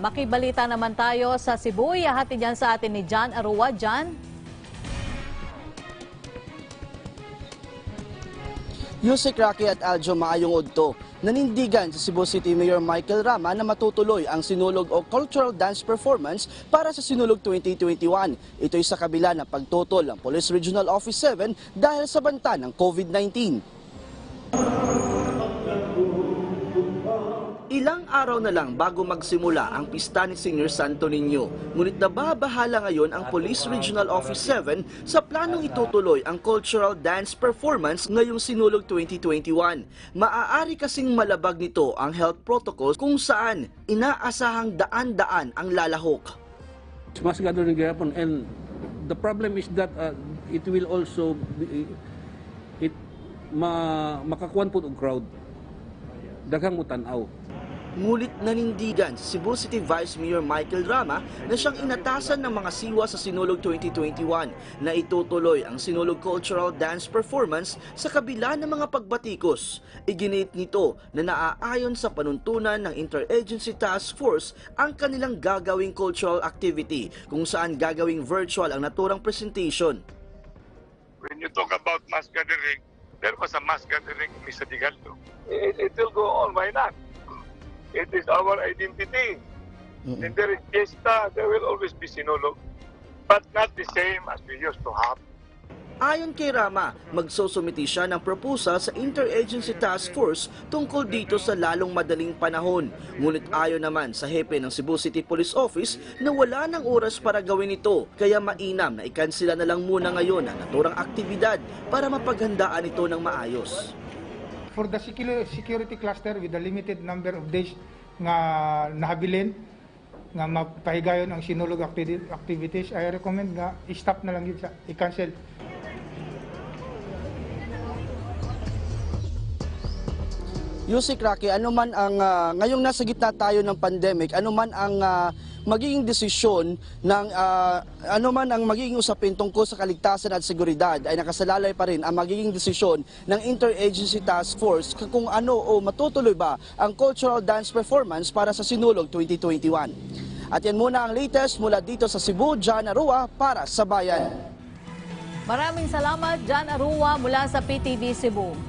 Makibalita naman tayo sa Cebu. Hatid yan sa atin ni John Arua. John? Yusek Rocky at Aljo, maayong udto. Nanindigan sa Cebu City Mayor Michael Rama na matutuloy ang Sinulog o Cultural Dance Performance para sa Sinulog 2021. Ito'y sa kabila ng pagtutol ng Police Regional Office 7 dahil sa banta ng COVID-19. Ilang araw na lang bago magsimula ang pista ni Senior Santo Niño, ngunit nababahala ngayon ang Police Regional Office 7 sa planong itutuloy ang Cultural Dance Performance ngayong Sinulog 2021. Maaari kasing malabag nito ang health protocols kung saan inaasahang daan-daan ang lalahok. Mass gathering gihapon, and the problem is that it will also makakuan po og crowd. Daghang mutanaw. Ngulit nanindigan si Cebu City Vice Mayor Michael Rama na siyang inatasan ng mga siwa sa Sinulog 2021 na itutuloy ang Sinulog Cultural Dance Performance sa kabila ng mga pagbatikos. Iginit nito na naaayon sa panuntunan ng Interagency Task Force ang kanilang gagawing cultural activity kung saan gagawing virtual ang naturang presentation. When you talk about mass gathering, there was a mass gathering in Misa de Gallo. It will go on, why not? It is our identity. And there is fiesta, there will always be sinulog, but not the same as we used to have. Ayon kay Rama, magsusumiti siya ng proposal sa Interagency Task Force tungkol dito sa lalong madaling panahon. Ngunit ayon naman sa hepe ng Cebu City Police Office na wala ng oras para gawin ito, kaya mainam na ikansila na lang muna ngayon ang naturang aktibidad para mapaghandaan ito ng maayos. For the security cluster with the limited number of days nga nahabilin nga magpahigayon ang sinulog activities, I recommend nga i-stop na lang yun sa i-cancel. Yusek Rocky, ano man ang ngayong nasa gitna tayo ng pandemic, ano man ang magiging desisyon ng ano man ang magiging usapin tungkol sa kaligtasan at seguridad, ay nakasalalay pa rin ang magiging desisyon ng Interagency Task Force kung ano o matutuloy ba ang Cultural Dance Performance para sa Sinulog 2021. At yan muna ang latest mula dito sa Cebu. John Arua para sa Bayan. Maraming salamat, John Arua mula sa PTV Cebu.